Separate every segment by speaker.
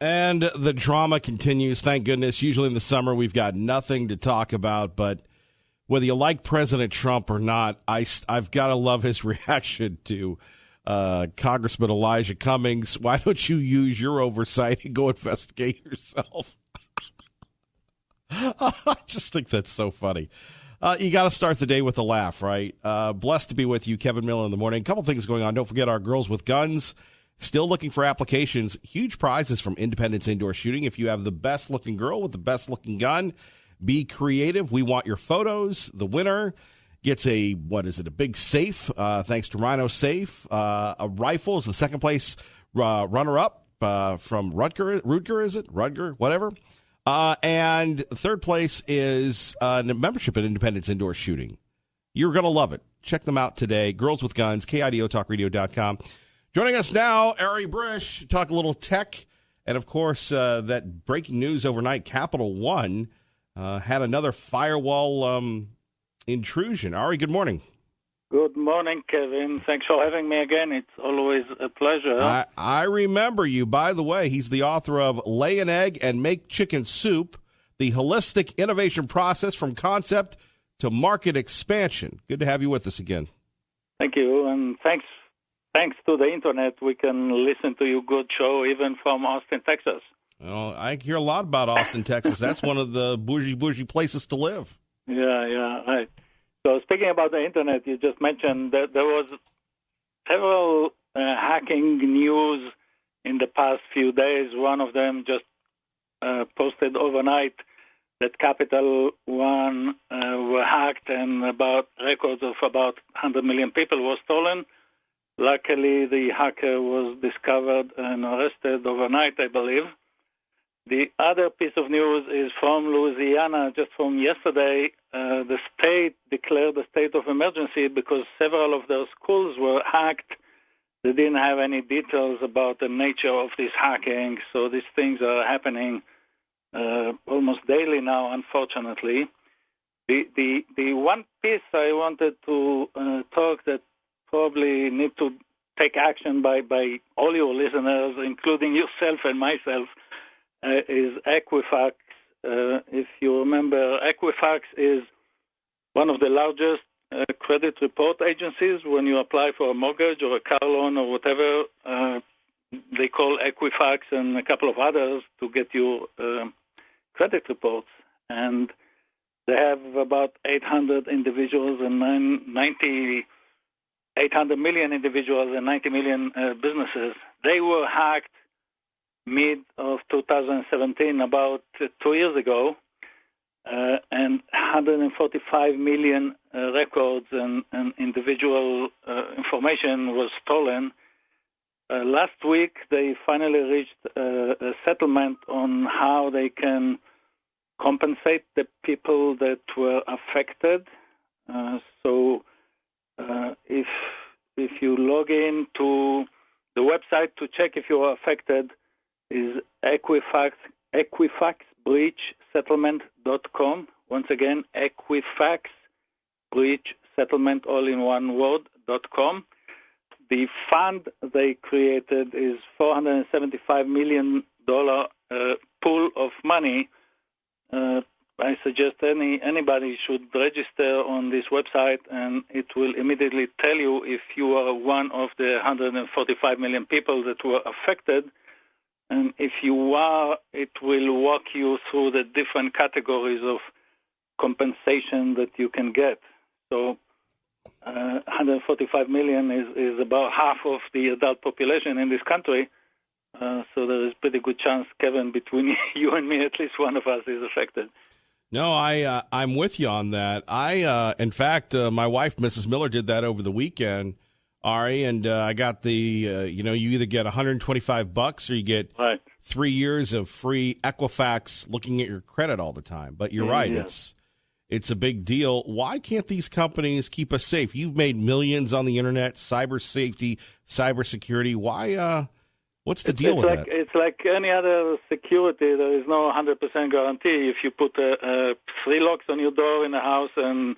Speaker 1: And the drama continues, thank goodness. Usually in the summer, we've got nothing to talk about, but whether you like President Trump or not, I've got to love his reaction to Congressman Elijah Cummings. Why don't you use your oversight and go investigate yourself? I just think that's so funny. You got to start the day with a laugh, right? Blessed to be with you, Kevin Miller, in the morning. A couple things going on. Don't forget our Girls with Guns. Still looking for applications. Huge prizes from Independence Indoor Shooting. If you have the best-looking girl with the best-looking gun, be creative. We want your photos. The winner gets a big safe, thanks to Rhino Safe. A rifle is the second place runner-up from Rutger, is it? Rutger, whatever. And third place is a membership at Independence Indoor Shooting. You're going to love it. Check them out today. Girls with Guns, KIDOTalkRadio.com. Joining us now, Ari Brish, talk a little tech. And, of course, that breaking news overnight, Capital One had another firewall intrusion. Ari, good morning.
Speaker 2: Good morning, Kevin. Thanks for having me again. It's always a pleasure.
Speaker 1: I remember you. By the way, he's the author of Lay an Egg and Make Chicken Soup, the holistic innovation process from concept to market expansion. Good to have you with us again.
Speaker 2: Thank you, and thanks to the Internet, we can listen to your good show even from Austin, Texas.
Speaker 1: Well, I hear a lot about Austin, Texas. That's one of the bougie places to live.
Speaker 2: Yeah, right. So speaking about the Internet, you just mentioned that there was several hacking news in the past few days. One of them just posted overnight that Capital One were hacked and about records of about 100 million people were stolen. Luckily, the hacker was discovered and arrested overnight, I believe. The other piece of news is from Louisiana, just from yesterday. The state declared a state of emergency because several of their schools were hacked. They didn't have any details about the nature of this hacking, so these things are happening almost daily now, unfortunately. The one piece I wanted to talk that probably need to take action by all your listeners, including yourself and myself, is Equifax. If you remember, Equifax is one of the largest credit report agencies. When you apply for a mortgage or a car loan or whatever, they call Equifax and a couple of others to get your credit reports. And they have about 800 individuals and 800 million individuals and 90 million businesses. They were hacked mid of 2017, about 2 years ago, and 145 million records and individual information was stolen. Last week, they finally reached a settlement on how they can compensate the people that were affected. So if you log in to the website to check if you are affected, is equifaxbreachsettlement.com. Once again, equifaxbreachsettlement, all in one word.com. The fund they created is $475 million pool of money. I suggest anybody should register on this website, and it will immediately tell you if you are one of the 145 million people that were affected. And if you are, it will walk you through the different categories of compensation that you can get. So 145 million is about half of the adult population in this country. So there is pretty good chance, Kevin, between you and me, at least one of us is affected.
Speaker 1: No, I'm with you on that. In fact, my wife, Mrs. Miller, did that over the weekend, Ari, and I got the, you either get $125 or you get 3 years of free Equifax looking at your credit all the time. But you're right, it's a big deal. Why can't these companies keep us safe? You've made millions on the internet, cyber safety, cyber security. Why? What's the deal with that?
Speaker 2: It's like any other security. There is no 100% guarantee. If you put 3 locks on your door in a house and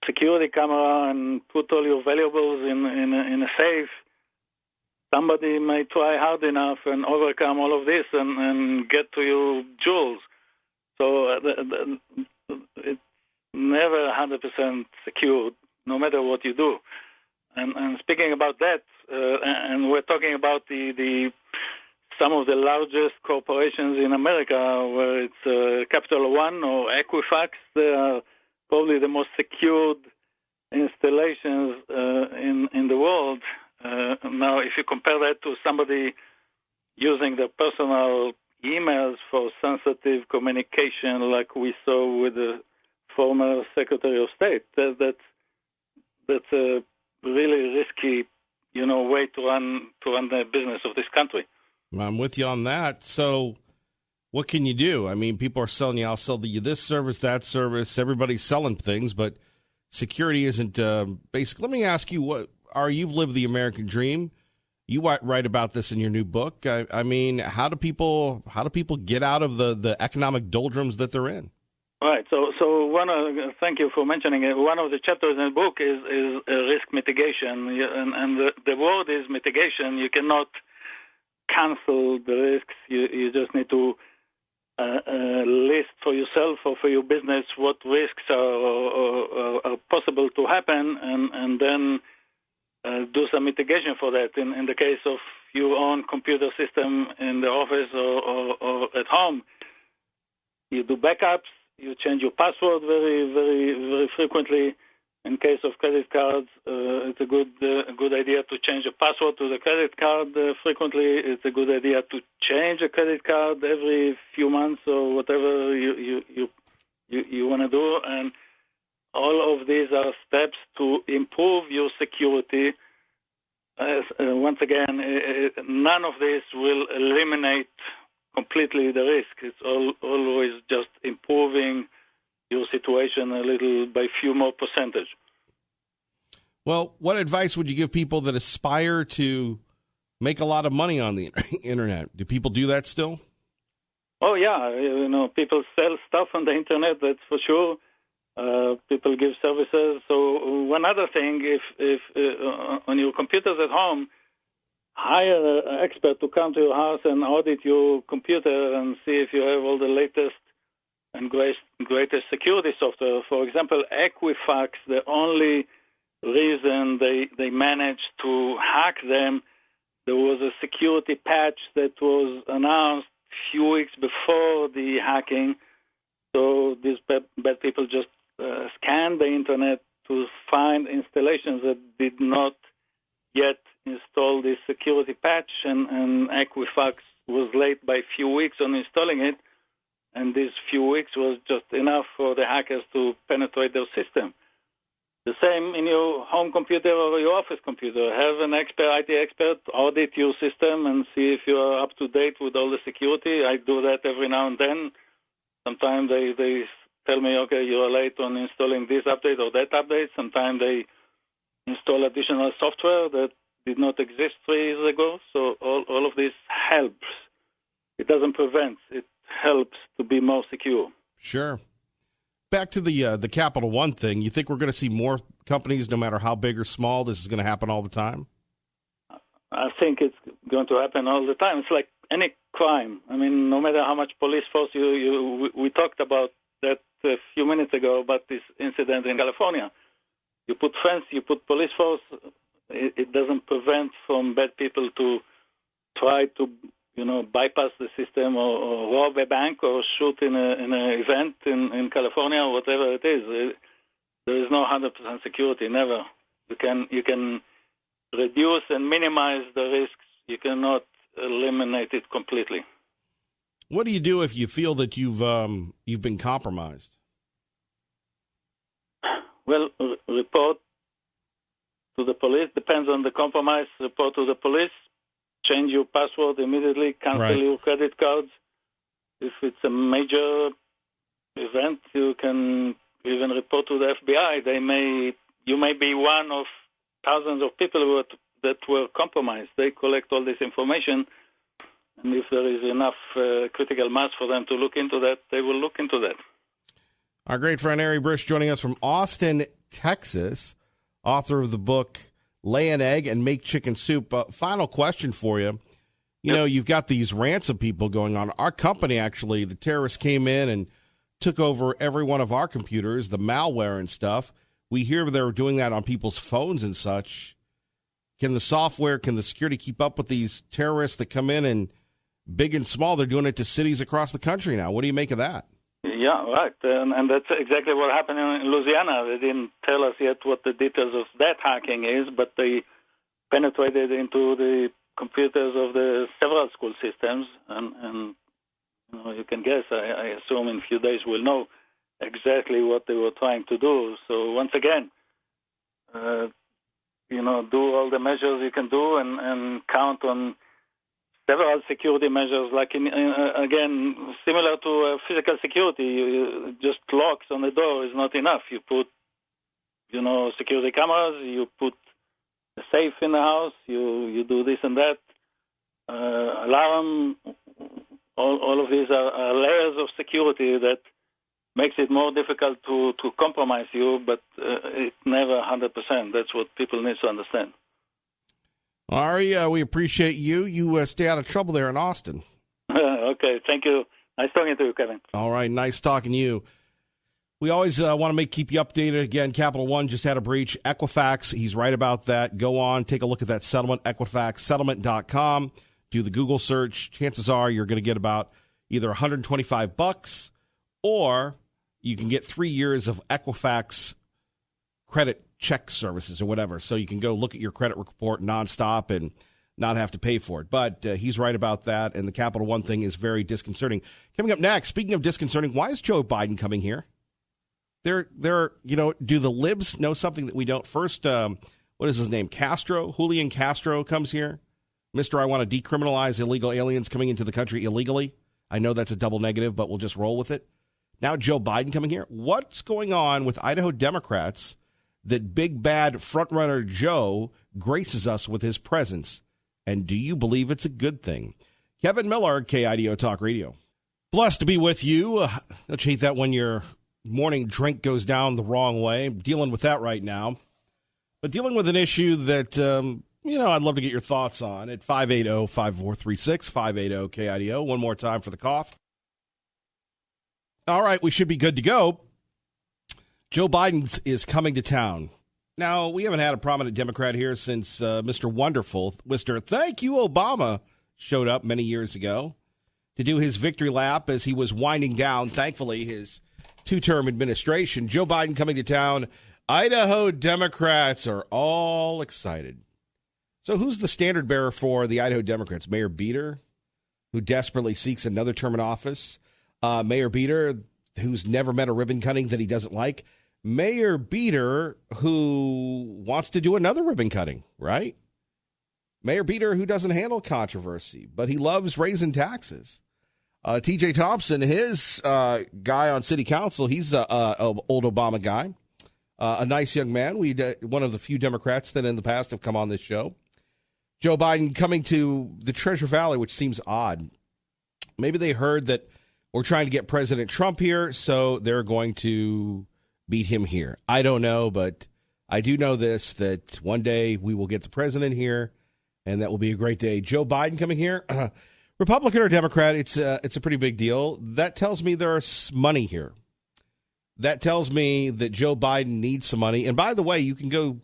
Speaker 2: security camera and put all your valuables in a safe, somebody may try hard enough and overcome all of this and get to your jewels. So it's never 100% secure, no matter what you do. And speaking about that, and we're talking about some of the largest corporations in America, where it's Capital One or Equifax. They are probably the most secured installations in the world. Now, if you compare that to somebody using their personal emails for sensitive communication, like we saw with the former Secretary of State, that's a really risky, way to run the business of this country.
Speaker 1: I'm with you on that. So what can you do? I mean, people are selling you, I'll sell you this service, that service. Everybody's selling things, but security isn't basic. Let me ask you, you've lived the American dream. You write about this in your new book. I mean, how do people get out of the economic doldrums that they're in?
Speaker 2: Right. So thank you for mentioning it. One of the chapters in the book is risk mitigation, and the word is mitigation. You cannot cancel the risks. You just need to list for yourself or for your business what risks are possible to happen, and then do some mitigation for that. In the case of your own computer system in the office or at home, you do backups. You change your password very, very, very frequently. In case of credit cards, it's a good idea to change the password to the credit card frequently. It's a good idea to change a credit card every few months or whatever you want to do. And all of these are steps to improve your security. Once again, none of this will eliminate completely the risk. It's always just improving your situation a little by few more percentage.
Speaker 1: Well, what advice would you give people that aspire to make a lot of money on the internet? Do people do that still?
Speaker 2: Oh, yeah. People sell stuff on the internet, that's for sure. People give services. So one other thing, if on your computers at home, hire an expert to come to your house and audit your computer and see if you have all the latest and greatest security software. For example, Equifax, the only reason they managed to hack them, there was a security patch that was announced a few weeks before the hacking. So these bad people just scanned the internet to find installations that did not yet install this security patch, and Equifax was late by a few weeks on installing it, and these few weeks was just enough for the hackers to penetrate their system. The same in your home computer or your office computer. Have an IT expert audit your system and see if you are up to date with all the security. I do that every now and then. Sometimes they tell me, okay, you are late on installing this update or that update. Sometimes they install additional software that did not exist 3 years ago. So all of this helps. It doesn't prevent. It helps to be more secure.
Speaker 1: Sure. Back to the Capital One thing. You think we're going to see more companies, no matter how big or small, this is going to happen all the time?
Speaker 2: I think it's going to happen all the time. It's like any crime. I mean, no matter how much police force we talked about that a few minutes ago about this incident in California. You put fence, you put police force, it doesn't prevent from bad people to try to, bypass the system or rob a bank or shoot in an event in California or whatever it is. There is no 100% security, never. You can reduce and minimize the risks. You cannot eliminate it completely.
Speaker 1: What do you do if you feel that you've been compromised?
Speaker 2: Well, report to the police. Depends on the compromise. Report to the police. Change your password immediately. Cancel your credit cards. If it's a major event, you can even report to the FBI. You may be one of thousands of people that were compromised. They collect all this information, and if there is enough critical mass for them to look into that, they will look into that.
Speaker 1: Our great friend Ari Brish joining us from Austin, Texas, author of the book lay an egg and make chicken soup. Final question for you. You know, you've got these ransom people going on. Our company, actually, the terrorists came in and took over every one of our computers, the malware and stuff. We hear they're doing that on people's phones and such. Can the software, can the security keep up with these terrorists that come in and big and small? They're doing it to cities across the country now. What do you make of that?
Speaker 2: Yeah, right. And that's exactly what happened in Louisiana. They didn't tell us yet what the details of that hacking is, but they penetrated into the computers of the several school systems. And you know, you can guess, I assume in a few days we'll know exactly what they were trying to do. So once again, you know, do all the measures you can do and count on several security measures, like, again, similar to physical security. Just locks on the door is not enough. You put, you know, security cameras, you put a safe in the house, you do this and that, alarm, all of these are layers of security that makes it more difficult to compromise you, but it's never 100%. That's what people need to understand.
Speaker 1: Ari, we appreciate you. You stay out of trouble there in Austin.
Speaker 2: Okay, thank you. Nice talking to you, Kevin.
Speaker 1: All right, nice talking to you. We always want to keep you updated. Again, Capital One just had a breach. Equifax, he's right about that. Go on, take a look at that settlement, EquifaxSettlement.com. Do the Google search. Chances are you're going to get about either $125 or you can get 3 years of Equifax credit check services or whatever. So you can go look at your credit report nonstop and not have to pay for it. But he's right about that, and the Capital One thing is very disconcerting. Coming up next, speaking of disconcerting, why is Joe Biden coming here? They're you know, do the libs know something that we don't? First, what is his name? Julian Castro comes here. Mr. I want to decriminalize illegal aliens coming into the country illegally. I know that's a double negative, but we'll just roll with it. Now Joe Biden coming here. What's going on with Idaho Democrats that big bad frontrunner Joe graces us with his presence? And do you believe it's a good thing? Kevin Miller, KIDO Talk Radio. Blessed to be with you. Don't you hate that when your morning drink goes down the wrong way? I'm dealing with that right now. But dealing with an issue that, you know, I'd love to get your thoughts on at 580-5436, 580-KIDO. One more time for the cough. All right, we should be good to go. Joe Biden is coming to town. Now, we haven't had a prominent Democrat here since Mr. Wonderful, Mr. Thank You Obama, showed up many years ago to do his victory lap as he was winding down, thankfully, his two-term administration. Joe Biden coming to town. Idaho Democrats are all excited. So who's the standard bearer for the Idaho Democrats? Mayor Beater, who desperately seeks another term in office. Mayor Beater, who's never met a ribbon cutting that he doesn't like. Mayor Beater, who wants to do another ribbon cutting, right? Mayor Beater, who doesn't handle controversy, but he loves raising taxes. TJ Thompson, his guy on city council, he's an old Obama guy, a nice young man. One of the few Democrats that in the past have come on this show. Joe Biden coming to the Treasure Valley, which seems odd. Maybe they heard that we're trying to get President Trump here, so they're going to beat him here. I don't know, but I do know this, that one day we will get the president here, and that will be a great day. Joe Biden coming here, Republican or Democrat, it's a pretty big deal. That tells me there's money here. That tells me that Joe Biden needs some money. And by the way, you can go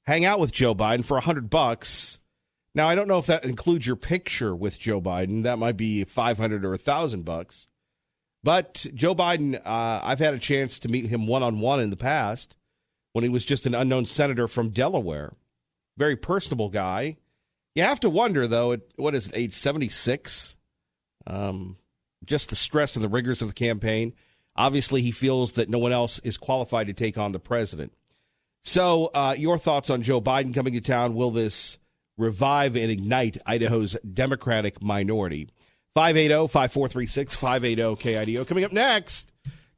Speaker 1: hang out with Joe Biden for $100. Now, I don't know if that includes your picture with Joe Biden. That might be $500 or $1,000. But Joe Biden, I've had a chance to meet him one-on-one in the past when he was just an unknown senator from Delaware. Very personable guy. You have to wonder, though, at age 76? Just the stress and the rigors of the campaign. Obviously, he feels that no one else is qualified to take on the president. So your thoughts on Joe Biden coming to town? Will this revive and ignite Idaho's Democratic minority? 580-5436, 580-KIDO. Coming up next,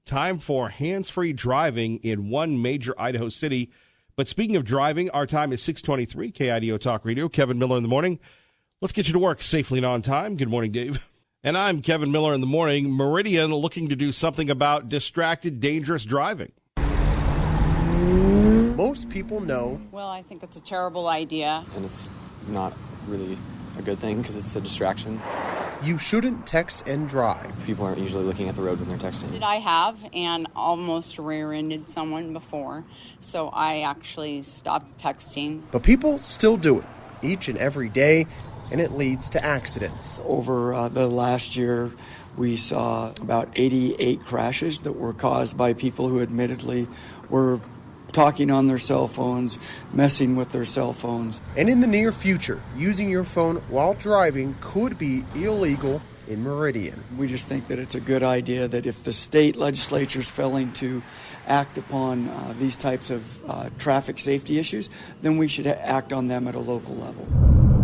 Speaker 1: time for hands-free driving in one major Idaho city. But speaking of driving, our time is 6:23, KIDO Talk Radio. Kevin Miller in the morning. Let's get you to work safely and on time. Good morning, Dave. And I'm Kevin Miller in the morning. Meridian looking to do something about distracted, dangerous driving.
Speaker 3: Most people know.
Speaker 4: Well, I think it's a terrible idea.
Speaker 5: And it's not really a good thing because it's a distraction.
Speaker 3: You shouldn't text and drive.
Speaker 5: People aren't usually looking at the road when they're texting.
Speaker 4: I have, and almost rear-ended someone before, so I actually stopped texting.
Speaker 3: But people still do it each and every day, and it leads to accidents.
Speaker 6: Over the last year, we saw about 88 crashes that were caused by people who admittedly were talking on their cell phones, messing with their cell phones.
Speaker 3: And in the near future, using your phone while driving could be illegal in Meridian.
Speaker 6: We just think that it's a good idea that if the state legislature is failing to act upon these types of traffic safety issues, then we should act on them at a local level.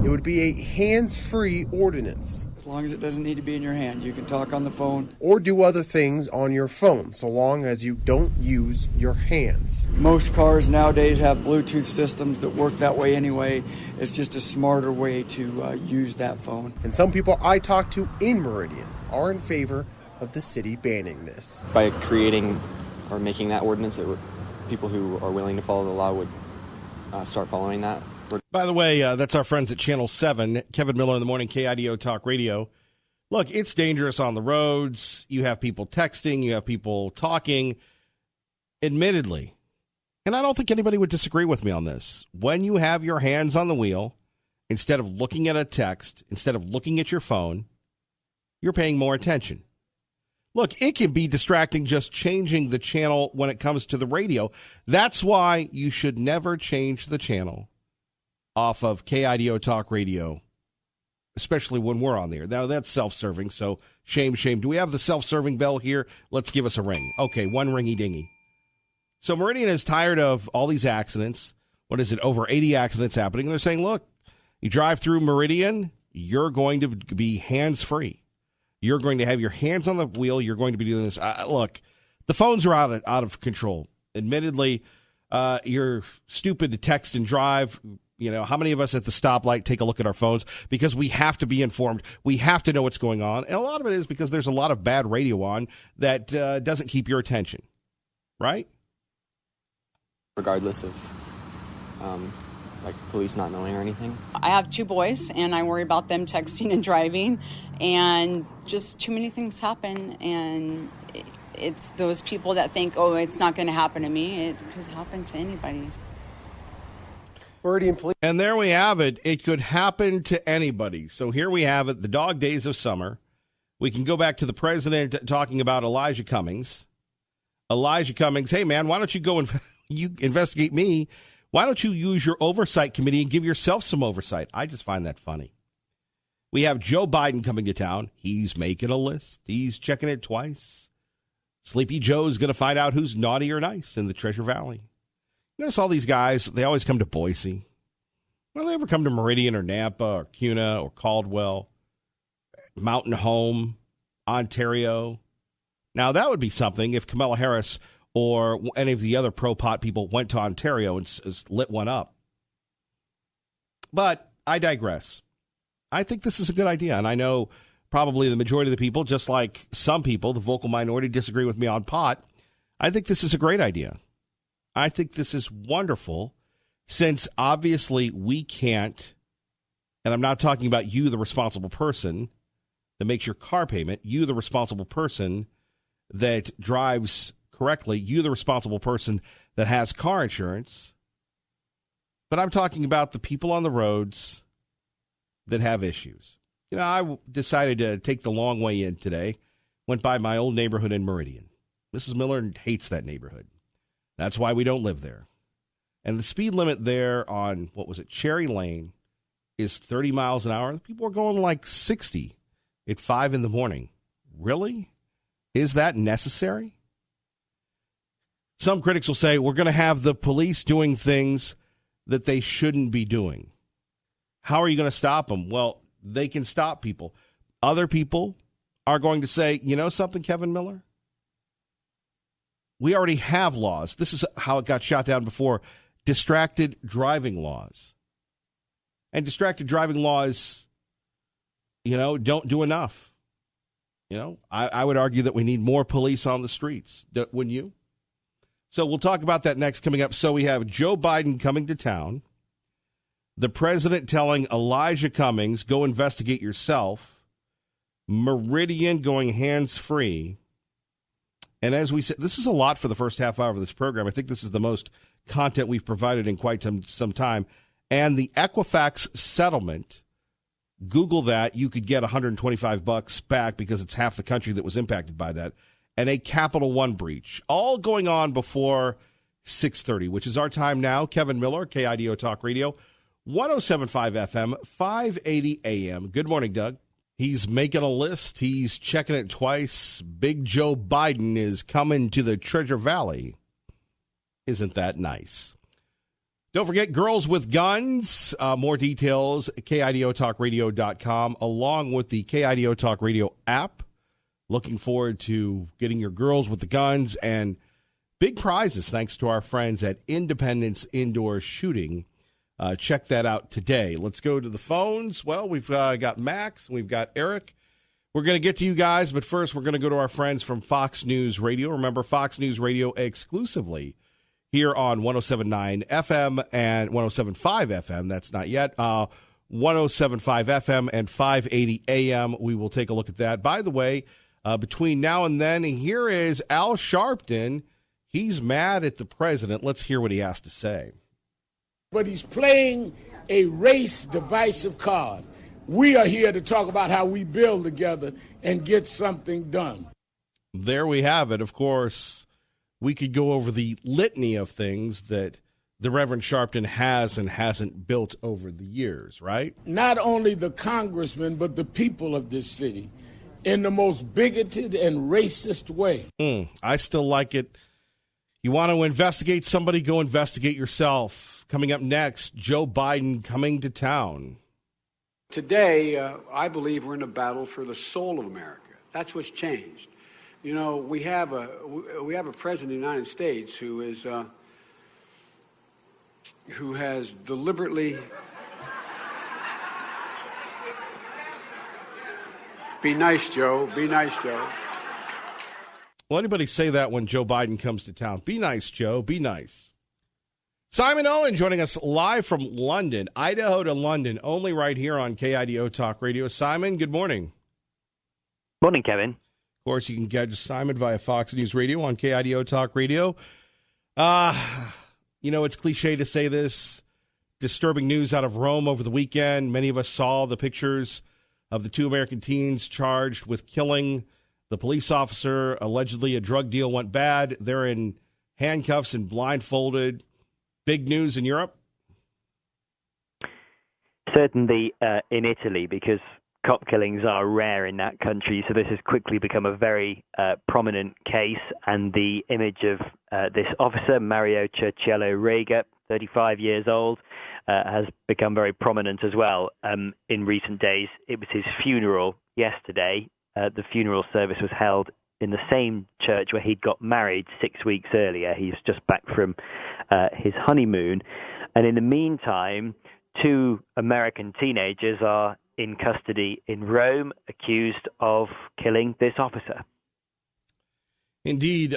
Speaker 3: It would be a hands-free ordinance.
Speaker 6: As long as it doesn't need to be in your hand, you can talk on the phone.
Speaker 3: Or do other things on your phone, so long as you don't use your hands.
Speaker 6: Most cars nowadays have Bluetooth systems that work that way anyway. It's just a smarter way to use that phone.
Speaker 3: And some people I talk to in Meridian are in favor of the city banning this.
Speaker 5: By creating or making that ordinance, people who are willing to follow the law would start following that.
Speaker 1: By the way, that's our friends at Channel 7, Kevin Miller in the Morning, KIDO Talk Radio. Look, it's dangerous on the roads. You have people texting. You have people talking. Admittedly, and I don't think anybody would disagree with me on this, when you have your hands on the wheel, instead of looking at a text, instead of looking at your phone, you're paying more attention. Look, it can be distracting just changing the channel when it comes to the radio. That's why you should never change the channel off of KIDO Talk Radio, especially when we're on there. Now, that's self-serving, so shame. Do we have the self-serving bell here? Let's give us a ring. Okay, one ringy-dingy. So Meridian is tired of all these accidents. What is it, over 80 accidents happening? And they're saying, look, you drive through Meridian, you're going to be hands-free. You're going to have your hands on the wheel. You're going to be doing this. Look, the phones are out of control. Admittedly, you're stupid to text and drive. You know, how many of us at the stoplight take a look at our phones because we have to be informed? We have to know what's going on. And a lot of it is because there's a lot of bad radio on that doesn't keep your attention, right?
Speaker 5: Regardless of, police not knowing or anything.
Speaker 4: I have 2 boys, and I worry about them texting and driving, and just too many things happen, and it's those people that think, oh, it's not going to happen to me. It could happen to anybody.
Speaker 3: Meridian Police.
Speaker 1: And there we have it. It could happen to anybody. So here we have it, the dog days of summer. We can go back to the president talking about Elijah Cummings. Elijah Cummings, hey, man, why don't you go and you investigate me? Why don't you use your oversight committee and give yourself some oversight? I just find that funny. We have Joe Biden coming to town. He's making a list. He's checking it twice. Sleepy Joe's going to find out who's naughty or nice in the Treasure Valley. Notice all these guys, they always come to Boise. Well, they ever come to Meridian or Nampa or Cuna or Caldwell, Mountain Home, Ontario. Now, that would be something if Kamala Harris or any of the other pro-pot people went to Ontario and lit one up. But I digress. I think this is a good idea, and I know probably the majority of the people, just like some people, the vocal minority, disagree with me on pot. I think this is a great idea. I think this is wonderful, since obviously we can't, and I'm not talking about you, the responsible person that makes your car payment, you, the responsible person that drives correctly, you, the responsible person that has car insurance, but I'm talking about the people on the roads that have issues. You know, I decided to take the long way in today, went by my old neighborhood in Meridian. Mrs. Miller hates that neighborhood. That's why we don't live there. And the speed limit there on, Cherry Lane is 30 miles an hour. People are going like 60 at 5 in the morning. Really? Is that necessary? Some critics will say we're going to have the police doing things that they shouldn't be doing. How are you going to stop them? Well, they can stop people. Other people are going to say, you know something, Kevin Miller? We already have laws. This is how it got shot down before. Distracted driving laws. And distracted driving laws, don't do enough. I would argue that we need more police on the streets. Wouldn't you? So we'll talk about that next coming up. So we have Joe Biden coming to town, the president telling Elijah Cummings, go investigate yourself, Meridian going hands-free. And as we said, this is a lot for the first half hour of this program. I think this is the most content we've provided in quite some time. And the Equifax settlement, Google that. You could get $125 back because it's half the country that was impacted by that. And a Capital One breach, all going on before 6:30, which is our time now. Kevin Miller, KIDO Talk Radio, 107.5 FM, 580 AM. Good morning, Doug. He's making a list. He's checking it twice. Big Joe Biden is coming to the Treasure Valley. Isn't that nice? Don't forget Girls with Guns. More details, KIDOTalkRadio.com, along with the KIDO Talk Radio app. Looking forward to getting your Girls with the Guns and big prizes thanks to our friends at Independence Indoor Shooting. Check that out today. Let's go to the phones. Well, we've got Max. We've got Eric. We're going to get to you guys, but first we're going to go to our friends from Fox News Radio. Remember, Fox News Radio exclusively here on 107.9 FM and 107.5 FM. That's not yet. 107.5 FM and 580 AM. We will take a look at that. By the way, between now and then, here is Al Sharpton. He's mad at the president. Let's hear what he has to say.
Speaker 7: But he's playing a race divisive card. We are here to talk about how we build together and get something done.
Speaker 1: There we have it. Of course, we could go over the litany of things that the Reverend Sharpton has and hasn't built over the years, right?
Speaker 7: Not only the congressmen, but the people of this city in the most bigoted and racist way.
Speaker 1: I still like it. You want to investigate somebody, go investigate yourself. Coming up next, Joe Biden coming to town.
Speaker 8: Today, I believe we're in a battle for the soul of America. That's what's changed. You know, we have a president of the United States who has deliberately be nice, Joe. Be nice, Joe.
Speaker 1: Will anybody say that when Joe Biden comes to town? Be nice, Joe. Be nice. Simon Owen joining us live from London, Idaho to London, only right here on KIDO Talk Radio. Simon, good morning.
Speaker 9: Morning, Kevin.
Speaker 1: Of course, you can catch Simon via Fox News Radio on KIDO Talk Radio. You know, it's cliche to say this. Disturbing news out of Rome over the weekend. Many of us saw the pictures of the two American teens charged with killing the police officer. Allegedly, a drug deal went bad. They're in handcuffs and blindfolded. Big news in Europe?
Speaker 9: Certainly in Italy, because cop killings are rare in that country. So this has quickly become a very prominent case. And the image of this officer, Mario Cerciello Rega, 35 years old, has become very prominent as well in recent days. It was his funeral yesterday. The funeral service was held in the same church where he'd got married 6 weeks earlier. He's just back from his honeymoon. And in the meantime, two American teenagers are in custody in Rome, accused of killing this officer.
Speaker 1: Indeed.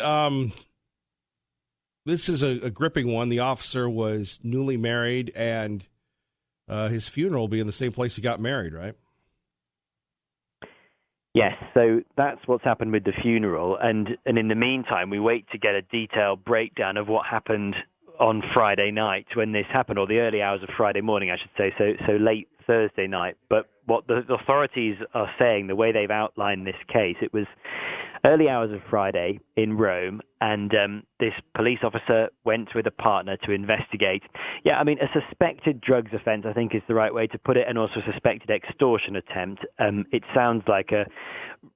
Speaker 1: This is a gripping one. The officer was newly married, and his funeral will be in the same place he got married, right?
Speaker 9: Yes, so that's what's happened with the funeral. And in the meantime, we wait to get a detailed breakdown of what happened on Friday night when this happened, or the early hours of Friday morning, I should say, so late Thursday night. But what the authorities are saying, the way they've outlined this case, it was early hours of Friday in Rome, and this police officer went with a partner to investigate. Yeah, I mean, a suspected drugs offense, I think, is the right way to put it, and also a suspected extortion attempt. It sounds like a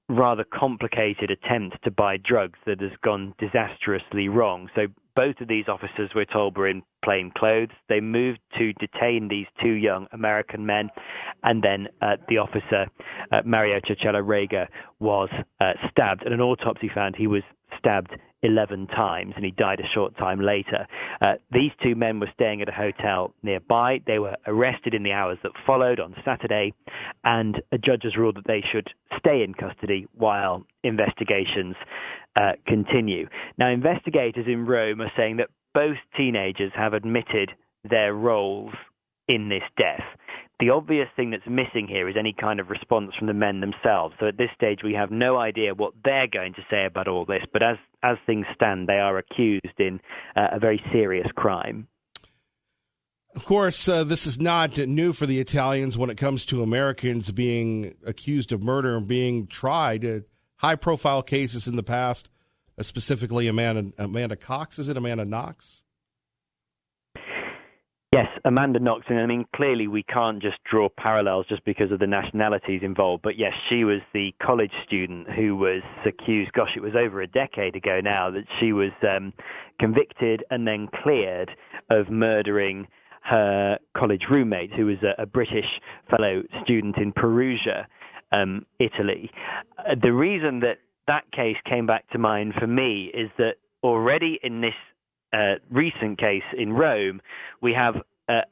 Speaker 9: rather complicated attempt to buy drugs that has gone disastrously wrong. So both of these officers, we're told, were in plain clothes. They moved to detain these two young American men, and then the officer, Mario Cerciello Rega, was stabbed. And an autopsy found he was stabbed 11 times, and he died a short time later. These two men were staying at a hotel nearby. They were arrested in the hours that followed on Saturday, and a judge has ruled that they should stay in custody while investigations continue. Now, investigators in Rome are saying that both teenagers have admitted their roles in this death. The obvious thing that's missing here is any kind of response from the men themselves. So at this stage, we have no idea what they're going to say about all this. But as things stand, they are accused in a very serious crime.
Speaker 1: Of course, this is not new for the Italians when it comes to Americans being accused of murder and being tried. High-profile cases in the past, specifically Amanda Cox. Is it Amanda Knox?
Speaker 9: Yes, Amanda Knox. And I mean, clearly we can't just draw parallels just because of the nationalities involved. But yes, she was the college student who was accused, gosh, it was over a decade ago now, that she was convicted and then cleared of murdering her college roommate, who was a British fellow student in Perugia, Italy. The reason that case came back to mind for me is that already in this recent case in Rome, we have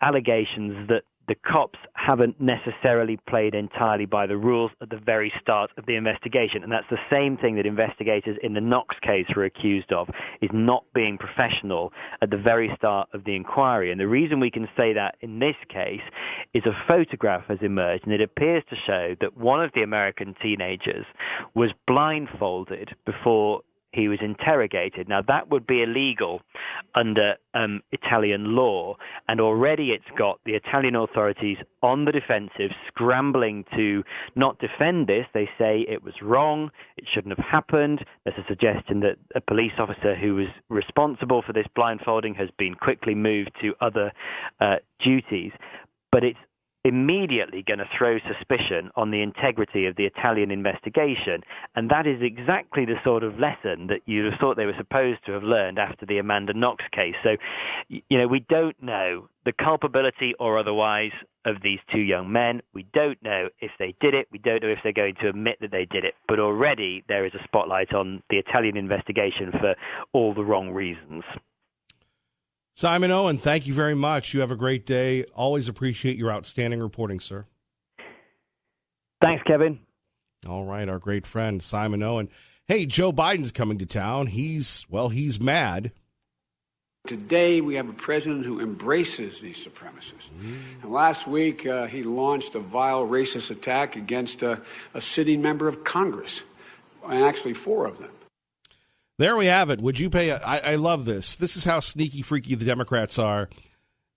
Speaker 9: allegations that the cops haven't necessarily played entirely by the rules at the very start of the investigation. And that's the same thing that investigators in the Knox case were accused of, is not being professional at the very start of the inquiry. And the reason we can say that in this case is a photograph has emerged, and it appears to show that one of the American teenagers was blindfolded before he was interrogated. Now, that would be illegal under Italian law, and already it's got the Italian authorities on the defensive, scrambling to not defend this. They say it was wrong, it shouldn't have happened. There's a suggestion that a police officer who was responsible for this blindfolding has been quickly moved to other duties. But it's immediately going to throw suspicion on the integrity of the Italian investigation. And that is exactly the sort of lesson that you'd have thought they were supposed to have learned after the Amanda Knox case. So, we don't know the culpability or otherwise of these two young men. We don't know if they did it. We don't know if they're going to admit that they did it. But already there is a spotlight on the Italian investigation for all the wrong reasons.
Speaker 1: Simon Owen, thank you very much. You have a great day. Always appreciate your outstanding reporting, sir.
Speaker 9: Thanks, Kevin.
Speaker 1: All right, our great friend, Simon Owen. Hey, Joe Biden's coming to town. He's mad.
Speaker 8: Today, we have a president who embraces these supremacists. And last week, he launched a vile racist attack against a sitting member of Congress, and actually 4 of them.
Speaker 1: There we have it. Would you pay? I love this. This is how sneaky, freaky the Democrats are.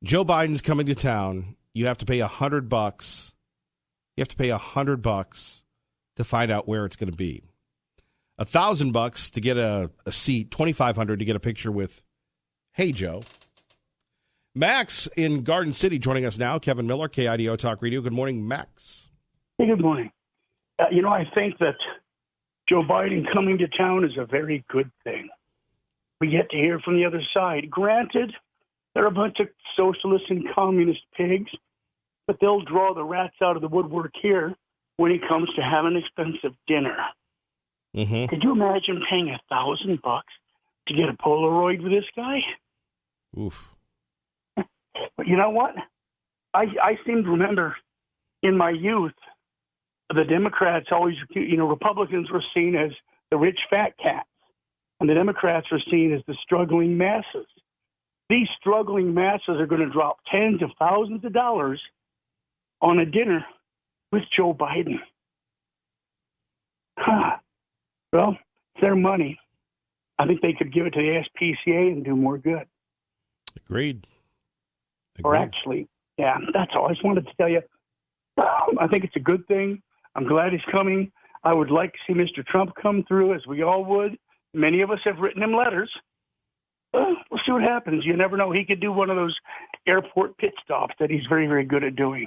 Speaker 1: Joe Biden's coming to town. You have to pay $100. You have to pay $100 to find out where it's going to be. $1,000 to get a seat. $2,500 to get a picture with Hey Joe. Max in Garden City joining us now. Kevin Miller, KIDO Talk Radio. Good morning, Max.
Speaker 10: Hey, good morning. I think that Joe Biden coming to town is a very good thing. We get to hear from the other side. Granted, they're a bunch of socialist and communist pigs, but they'll draw the rats out of the woodwork here when it comes to having an expensive dinner. Mm-hmm. Could you imagine paying $1,000 to get a Polaroid with this guy?
Speaker 1: Oof.
Speaker 10: But you know what? I seem to remember in my youth, the Democrats always, Republicans were seen as the rich fat cats, and the Democrats were seen as the struggling masses. These struggling masses are going to drop tens of thousands of dollars on a dinner with Joe Biden. Well, it's their money. I think they could give it to the SPCA and do more good.
Speaker 1: Agreed.
Speaker 10: Or actually, yeah, that's all. I just wanted to tell you, I think it's a good thing. I'm glad he's coming. I would like to see Mr. Trump come through, as we all would. Many of us have written him letters. We'll see what happens. You never know. He could do one of those airport pit stops that he's very, very good at doing.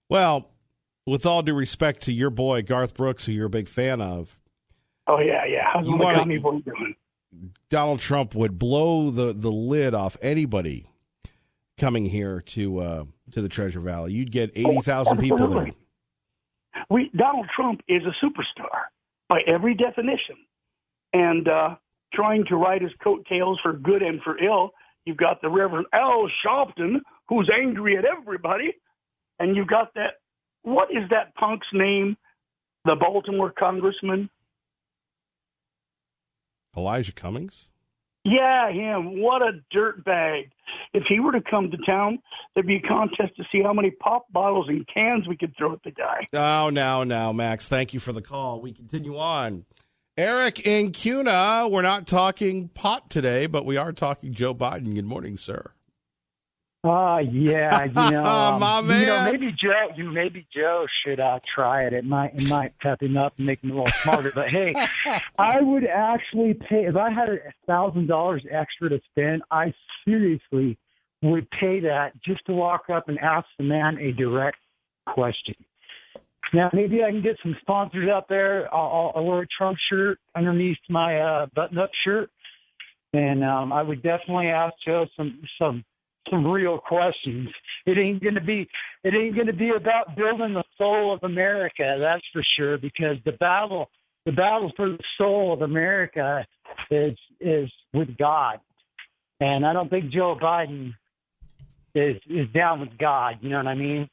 Speaker 1: Well, with all due respect to your boy, Garth Brooks, who you're a big fan of.
Speaker 10: Oh, yeah. How's the Tommy boy doing?
Speaker 1: Donald Trump would blow the lid off anybody coming here to the Treasure Valley. You'd get 80,000 people there.
Speaker 10: Donald Trump is a superstar by every definition. And trying to ride his coattails for good and for ill. You've got the Reverend Al Sharpton, who's angry at everybody. And you've got that, what is that punk's name? The Baltimore congressman?
Speaker 1: Elijah Cummings?
Speaker 10: Yeah, him. What a dirtbag. If he were to come to town, there'd be a contest to see how many pop bottles and cans we could throw at the guy.
Speaker 1: Oh, now, Max. Thank you for the call. We continue on. Eric in Cuna. We're not talking pot today, but we are talking Joe Biden. Good morning, sir.
Speaker 11: Yeah,
Speaker 1: My man.
Speaker 11: maybe Joe should try it. It might pep him up and make him a little smarter. But hey, I would actually pay if I had $1,000 extra to spend. I seriously would pay that just to walk up and ask the man a direct question. Now, maybe I can get some sponsors out there. I'll wear a Trump shirt underneath my button-up shirt, and I would definitely ask Joe some real questions. It ain't gonna be about building the soul of America, that's for sure, because the battle for the soul of America is with God. And I don't think Joe Biden is down with God, you know what I mean?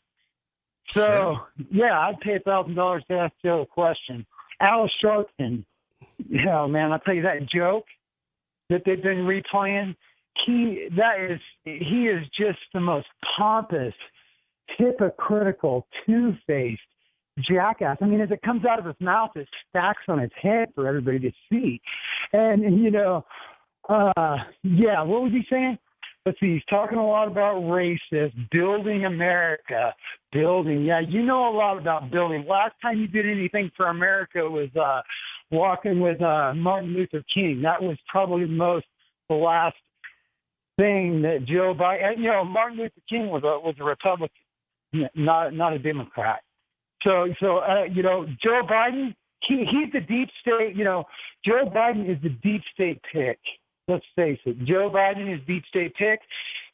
Speaker 11: So yeah, I'd pay $1,000 to ask Joe a question. Al Sharpton, man, I'll tell you that joke that they've been replaying. He is just the most pompous, hypocritical, two-faced jackass. I mean, as it comes out of his mouth, it stacks on his head for everybody to see. And what was he saying? Let's see, he's talking a lot about racists, building America, building. Yeah, you know a lot about building. Last time you did anything for America was walking with Martin Luther King. That was probably the last thing that Joe Biden, Martin Luther King was a Republican, not a Democrat. So Joe Biden, he's the deep state. Joe Biden is the deep state pick. Let's face it, Joe Biden is deep state pick.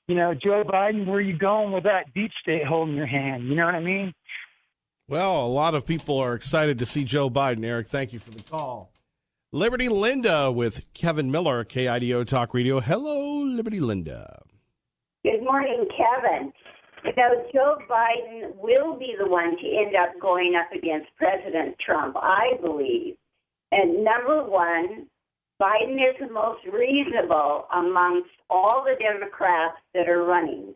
Speaker 11: Joe Biden, where are you going with that deep state holding your hand? You know what I mean?
Speaker 1: Well, a lot of people are excited to see Joe Biden. Eric, thank you for the call. Liberty Linda with Kevin Miller, KIDO Talk Radio. Hello, Liberty Linda.
Speaker 12: Good morning, Kevin. Joe Biden will be the one to end up going up against President Trump, I believe. And number one, Biden is the most reasonable amongst all the Democrats that are running.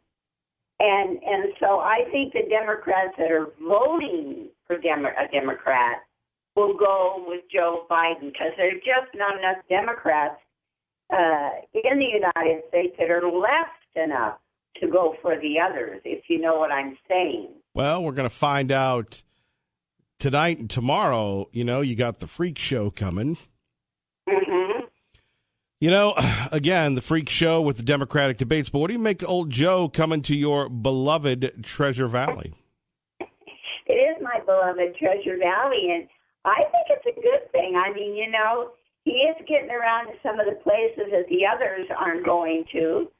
Speaker 12: And so I think the Democrats that are voting for a Democrat will go with Joe Biden because there are just not enough Democrats in the United States that are left enough to go for the others, if you know what I'm saying.
Speaker 1: Well, we're going to find out tonight and tomorrow. You got the freak show coming.
Speaker 12: Mm-hmm.
Speaker 1: Again, the freak show with the Democratic debates. But what do you make of old Joe coming to your beloved Treasure Valley?
Speaker 12: It is my beloved Treasure Valley, and I think it's a good thing. I mean, he is getting around to some of the places that the others aren't going to.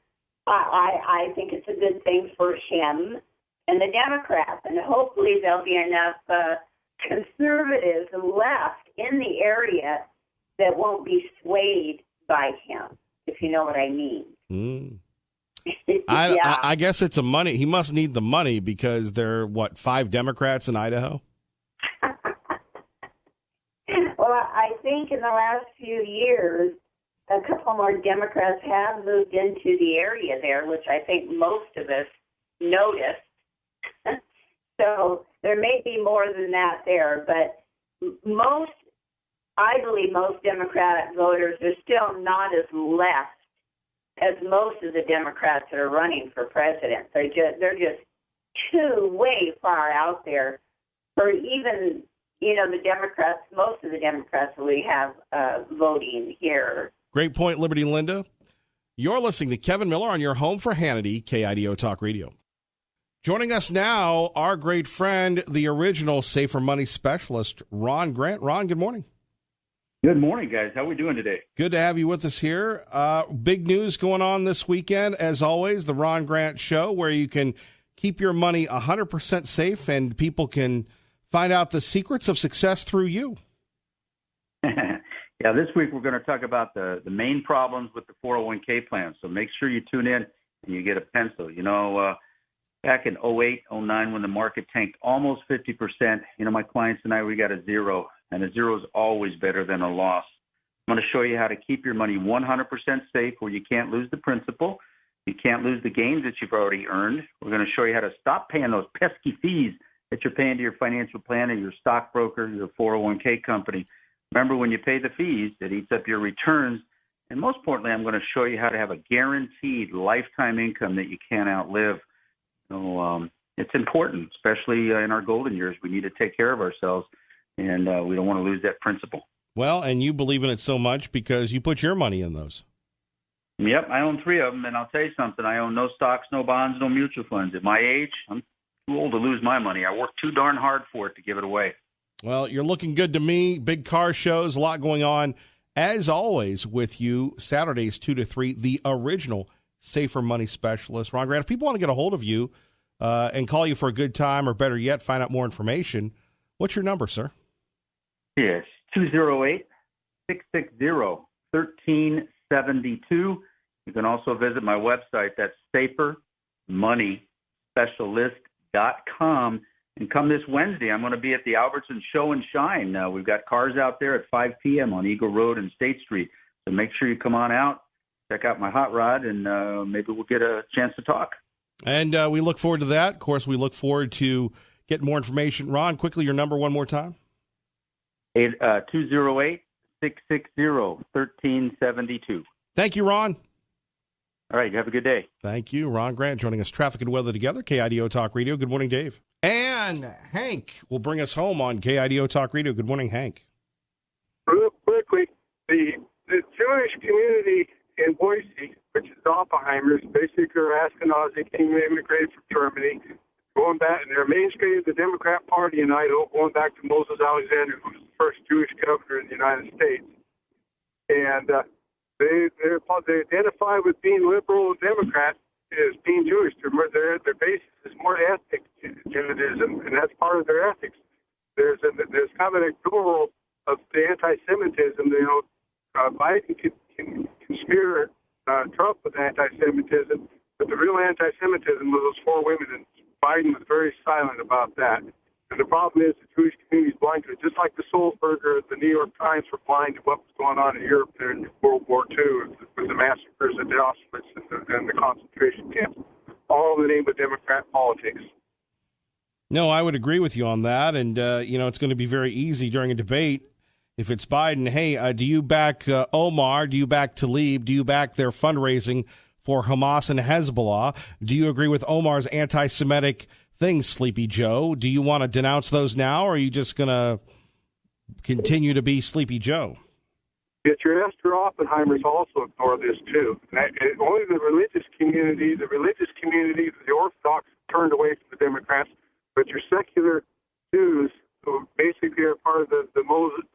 Speaker 12: I think it's a good thing for him and the Democrats, and hopefully there'll be enough conservatives left in the area that won't be swayed by him, if you know what I mean.
Speaker 1: Mm.
Speaker 12: Yeah.
Speaker 1: I guess it's money. He must need the money because there are, 5 Democrats in Idaho?
Speaker 12: Well, I think in the last few years, a couple more Democrats have moved into the area there, which I think most of us noticed. So there may be more than that there, but I believe most Democratic voters are still not as left as most of the Democrats that are running for president. They're just too way far out there for even, the Democrats, most of the Democrats we have voting here.
Speaker 1: Great point, Liberty Linda. You're listening to Kevin Miller on your home for Hannity, KIDO Talk Radio. Joining us now, our great friend, the original Safer Money specialist, Ron Grant. Ron, good morning.
Speaker 13: Good morning, guys. How are we doing today?
Speaker 1: Good to have you with us here. Big news going on this weekend, as always, the Ron Grant Show, where you can keep your money 100% safe and people can find out the secrets of success through you.
Speaker 13: Yeah, this week we're going to talk about the main problems with the 401k plan. So make sure you tune in and you get a pencil. Back in 08, 09, when the market tanked almost 50%, my clients and I, we got a zero, and a zero is always better than a loss. I'm going to show you how to keep your money 100% safe where you can't lose the principal. You can't lose the gains that you've already earned. We're going to show you how to stop paying those pesky fees that you're paying to your financial planner, your stockbroker, your 401k company. Remember, when you pay the fees, it eats up your returns. And most importantly, I'm going to show you how to have a guaranteed lifetime income that you can't outlive. So it's important, especially in our golden years. We need to take care of ourselves, and we don't want to lose that principal.
Speaker 1: Well, and you believe in it so much because you put your money in those.
Speaker 13: Yep, I own 3 of them, and I'll tell you something. I own no stocks, no bonds, no mutual funds. At my age, I'm too old to lose my money. I work too darn hard for it to give it away.
Speaker 1: Well, you're looking good to me. Big car shows, a lot going on. As always with you, Saturdays 2 to 3, the original Safer Money Specialist. Ron Grant, if people want to get a hold of you and call you for a good time, or better yet, find out more information, what's your number, sir?
Speaker 13: Yes, 208-660-1372. You can also visit my website. That's safermoneyspecialist.com. And come this Wednesday, I'm going to be at the Albertson Show and Shine. We've got cars out there at 5 p.m. on Eagle Road and State Street. So make sure you come on out, check out my hot rod, and maybe we'll get a chance to talk.
Speaker 1: And we look forward to that. Of course, we look forward to getting more information. Ron, quickly, your number one more time.
Speaker 13: 208-660-1372.
Speaker 1: Thank you, Ron.
Speaker 13: All right, you have a good day.
Speaker 1: Thank you. Ron Grant joining us, Traffic and Weather Together, KIDO Talk Radio. Good morning, Dave. And Hank will bring us home on KIDO Talk Radio. Good morning, Hank.
Speaker 14: Real quickly, the Jewish community in Boise, which is Oppenheimers, basically are Ashkenazi, immigrated from Germany, going back, and they're mainstream of the Democrat Party in Idaho, going back to Moses Alexander, who was the first Jewish governor in the United States. And they identify with being liberal and Democrat as being Jewish. Their basis is more ethnic Judaism, and that's part of their ethics. There's kind of an accrual of the anti-Semitism. Biden can smear Trump with anti-Semitism, but the real anti-Semitism was those 4 women, and Biden was very silent about that. And the problem is the Jewish community is blind to it, just like the Sulzberger, the New York Times were blind to what was going on in Europe during World War II with the massacres at the Auschwitz and the concentration camps, all in the name of Democrat politics.
Speaker 1: No, I would agree with you on that. And, it's going to be very easy during a debate. If it's Biden, hey, do you back Omar? Do you back Tlaib? Do you back their fundraising for Hamas and Hezbollah? Do you agree with Omar's anti-Semitic things, Sleepy Joe? Do you want to denounce those now, or are you just going to continue to be Sleepy Joe?
Speaker 14: Yet your Esther Oppenheimers also ignore this, too. Only the religious community, the Orthodox, turned away from the Democrats, but your secular Jews, who basically are part of the Moses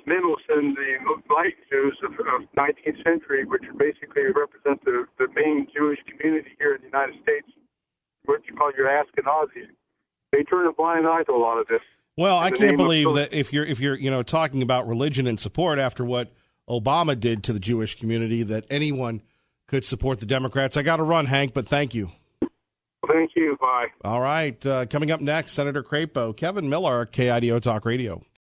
Speaker 14: Mendelssohn, the light Jews of 19th century, which basically represent the main Jewish community here in the United States, what you call your Ashkenazis, they turn a blind eye to a lot of this.
Speaker 1: Well, I can't believe that if you're talking about religion and support after what Obama did to the Jewish community, that anyone could support the Democrats. I got to run, Hank, but thank you.
Speaker 14: Thank you. Bye.
Speaker 1: All right. Coming up next, Senator Crapo, Kevin Miller, KIDO Talk Radio.